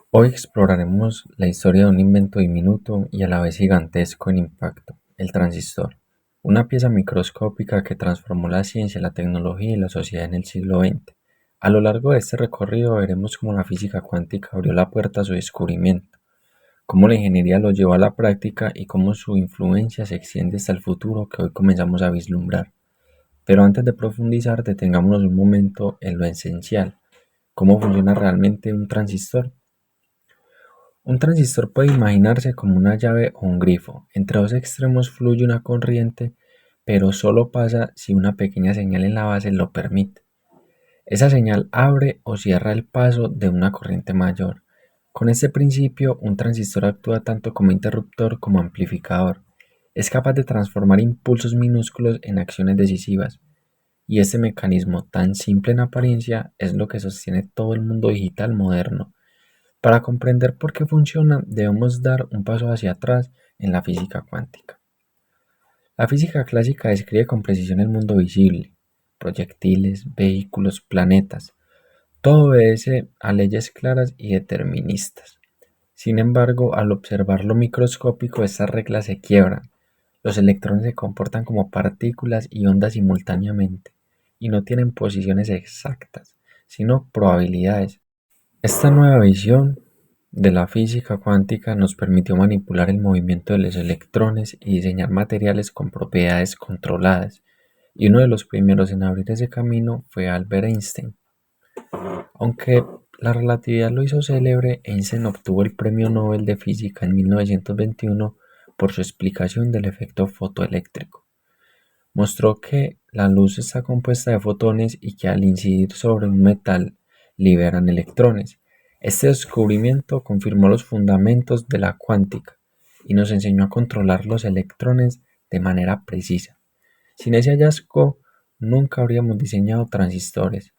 Hoy exploraremos la historia de un invento diminuto y a la vez gigantesco en impacto, el transistor, una pieza microscópica que transformó la ciencia, la tecnología y la sociedad en el siglo XX. A lo largo de este recorrido veremos cómo la física cuántica abrió la puerta a su descubrimiento, cómo la ingeniería lo llevó a la práctica y cómo su influencia se extiende hasta el futuro que hoy comenzamos a vislumbrar. Pero antes de profundizar, detengámonos un momento en lo esencial, cómo funciona realmente un transistor. Un transistor puede imaginarse como una llave o un grifo. Entre dos extremos fluye una corriente, pero solo pasa si una pequeña señal en la base lo permite. Esa señal abre o cierra el paso de una corriente mayor. Con este principio, un transistor actúa tanto como interruptor como amplificador. Es capaz de transformar impulsos minúsculos en acciones decisivas. Y este mecanismo, tan simple en apariencia, es lo que sostiene todo el mundo digital moderno. Para comprender por qué funciona, debemos dar un paso hacia atrás en la física cuántica. La física clásica describe con precisión el mundo visible, proyectiles, vehículos, planetas. Todo obedece a leyes claras y deterministas. Sin embargo, al observar lo microscópico, estas reglas se quiebran. Los electrones se comportan como partículas y ondas simultáneamente, y no tienen posiciones exactas, sino probabilidades. Esta nueva visión de la física cuántica nos permitió manipular el movimiento de los electrones y diseñar materiales con propiedades controladas, y uno de los primeros en abrir ese camino fue Albert Einstein. Aunque la relatividad lo hizo célebre, Einstein obtuvo el Premio Nobel de Física en 1921 por su explicación del efecto fotoeléctrico. Mostró que la luz está compuesta de fotones y que al incidir sobre un metal liberan electrones. Este descubrimiento confirmó los fundamentos de la cuántica y nos enseñó a controlar los electrones de manera precisa. Sin ese hallazgo, nunca habríamos diseñado transistores.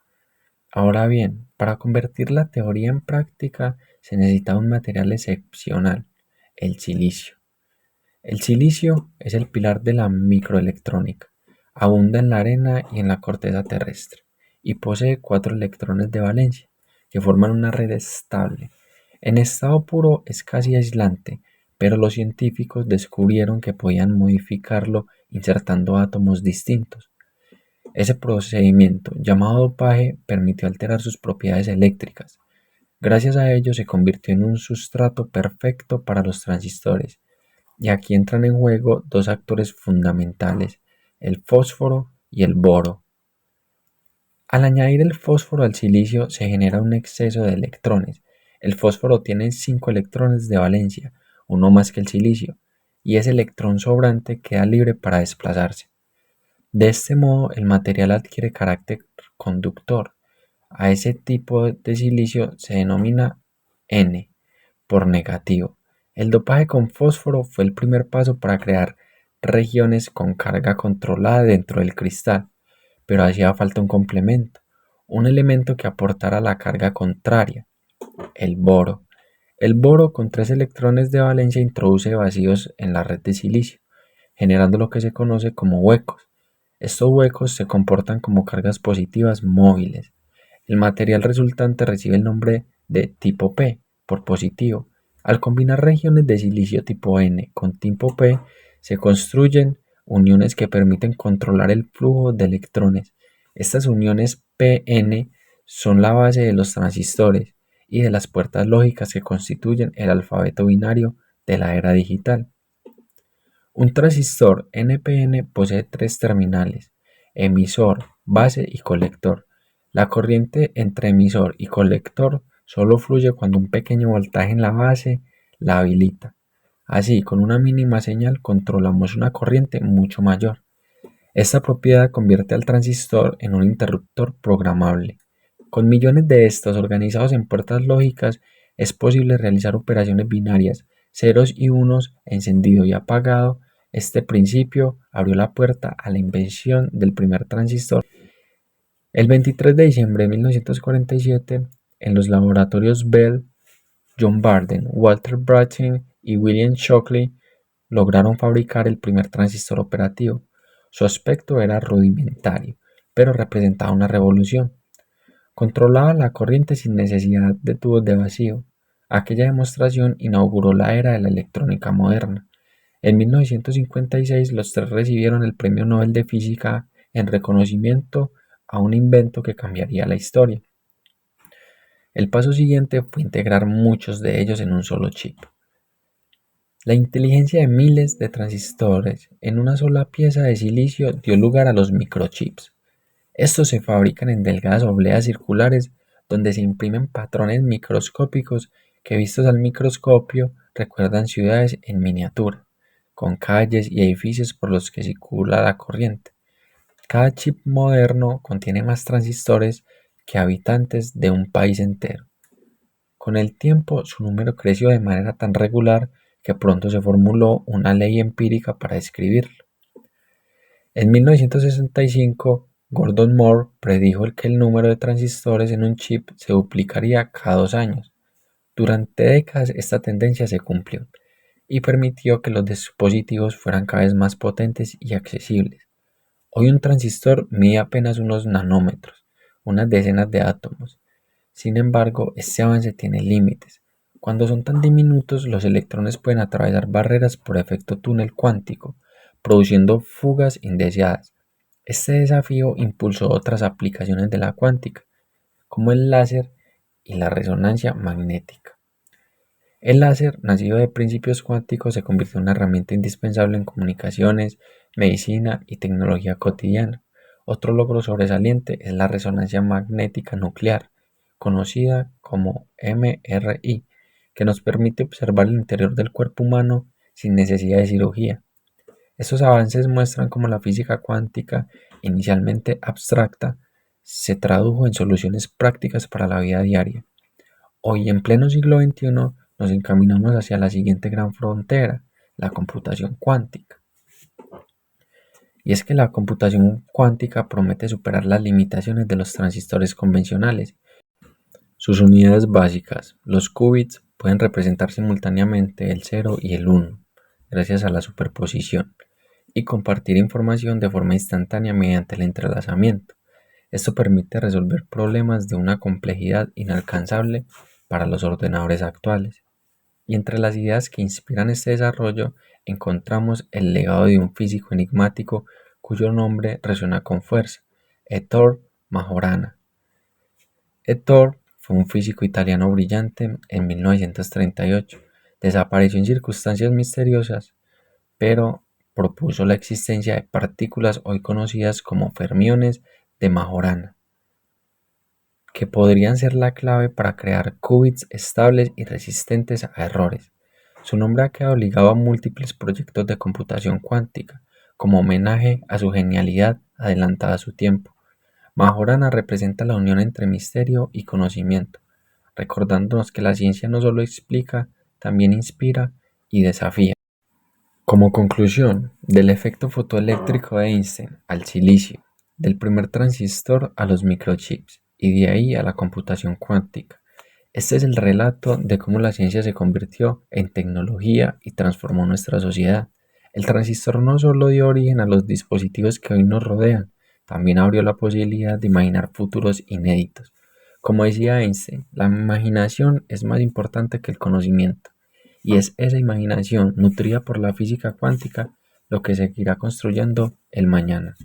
Ahora bien, para convertir la teoría en práctica se necesita un material excepcional, el silicio. El silicio es el pilar de la microelectrónica. Abunda en la arena y en la corteza terrestre, y posee 4 electrones de valencia, que forman una red estable. En estado puro es casi aislante, pero los científicos descubrieron que podían modificarlo insertando átomos distintos. Ese procedimiento, llamado dopaje, permitió alterar sus propiedades eléctricas. Gracias a ello se convirtió en un sustrato perfecto para los transistores. Y aquí entran en juego dos actores fundamentales, el fósforo y el boro. Al añadir el fósforo al silicio se genera un exceso de electrones. El fósforo tiene 5 electrones de valencia, uno más que el silicio, y ese electrón sobrante queda libre para desplazarse. De este modo, el material adquiere carácter conductor. A ese tipo de silicio se denomina N por negativo. El dopaje con fósforo fue el primer paso para crear regiones con carga controlada dentro del cristal, pero hacía falta un complemento, un elemento que aportara la carga contraria, el boro. El boro con 3 electrones de valencia introduce vacíos en la red de silicio, generando lo que se conoce como huecos. Estos huecos se comportan como cargas positivas móviles. El material resultante recibe el nombre de tipo P por positivo. Al combinar regiones de silicio tipo N con tipo P, se construyen uniones que permiten controlar el flujo de electrones. Estas uniones P-N son la base de los transistores y de las puertas lógicas que constituyen el alfabeto binario de la era digital. Un transistor NPN posee 3 terminales: emisor, base y colector. La corriente entre emisor y colector solo fluye cuando un pequeño voltaje en la base la habilita. Así, con una mínima señal controlamos una corriente mucho mayor. Esta propiedad convierte al transistor en un interruptor programable. Con millones de estos organizados en puertas lógicas, es posible realizar operaciones binarias, ceros y unos, encendido y apagado. Este principio abrió la puerta a la invención del primer transistor. El 23 de diciembre de 1947, en los laboratorios Bell, John Barden, Walter Brattain y William Shockley lograron fabricar el primer transistor operativo. Su aspecto era rudimentario, pero representaba una revolución. Controlaba la corriente sin necesidad de tubos de vacío. Aquella demostración inauguró la era de la electrónica moderna. En 1956 los tres recibieron el Premio Nobel de Física en reconocimiento a un invento que cambiaría la historia. El paso siguiente fue integrar muchos de ellos en un solo chip. La inteligencia de miles de transistores en una sola pieza de silicio dio lugar a los microchips. Estos se fabrican en delgadas obleas circulares donde se imprimen patrones microscópicos que vistos al microscopio recuerdan ciudades en miniatura, con calles y edificios por los que circula la corriente. Cada chip moderno contiene más transistores que habitantes de un país entero. Con el tiempo, su número creció de manera tan regular que pronto se formuló una ley empírica para describirlo. En 1965, Gordon Moore predijo que el número de transistores en un chip se duplicaría cada 2 años. Durante décadas esta tendencia se cumplió y permitió que los dispositivos fueran cada vez más potentes y accesibles. Hoy un transistor mide apenas unos nanómetros, unas decenas de átomos. Sin embargo, este avance tiene límites. Cuando son tan diminutos, los electrones pueden atravesar barreras por efecto túnel cuántico, produciendo fugas indeseadas. Este desafío impulsó otras aplicaciones de la cuántica, como el láser y la resonancia magnética. El láser, nacido de principios cuánticos, se convirtió en una herramienta indispensable en comunicaciones, medicina y tecnología cotidiana. Otro logro sobresaliente es la resonancia magnética nuclear, conocida como MRI, que nos permite observar el interior del cuerpo humano sin necesidad de cirugía. Estos avances muestran cómo la física cuántica, inicialmente abstracta, se tradujo en soluciones prácticas para la vida diaria. Hoy, en pleno siglo XXI, nos encaminamos hacia la siguiente gran frontera, la computación cuántica. Y es que la computación cuántica promete superar las limitaciones de los transistores convencionales. Sus unidades básicas, los qubits, pueden representar simultáneamente el 0 y el 1, gracias a la superposición, y compartir información de forma instantánea mediante el entrelazamiento. Esto permite resolver problemas de una complejidad inalcanzable para los ordenadores actuales. Y entre las ideas que inspiran este desarrollo encontramos el legado de un físico enigmático cuyo nombre resuena con fuerza, Ettore Majorana. Ettore fue un físico italiano brillante en 1938. Desapareció en circunstancias misteriosas, pero propuso la existencia de partículas hoy conocidas como fermiones de Majorana, que podrían ser la clave para crear qubits estables y resistentes a errores. Su nombre ha quedado ligado a múltiples proyectos de computación cuántica, como homenaje a su genialidad adelantada a su tiempo. Majorana representa la unión entre misterio y conocimiento, recordándonos que la ciencia no solo explica, también inspira y desafía. Como conclusión, del efecto fotoeléctrico de Einstein al silicio, del primer transistor a los microchips y de ahí a la computación cuántica. Este es el relato de cómo la ciencia se convirtió en tecnología y transformó nuestra sociedad. El transistor no solo dio origen a los dispositivos que hoy nos rodean, también abrió la posibilidad de imaginar futuros inéditos. Como decía Einstein, la imaginación es más importante que el conocimiento. Y es esa imaginación, nutrida por la física cuántica, lo que seguirá construyendo el mañana.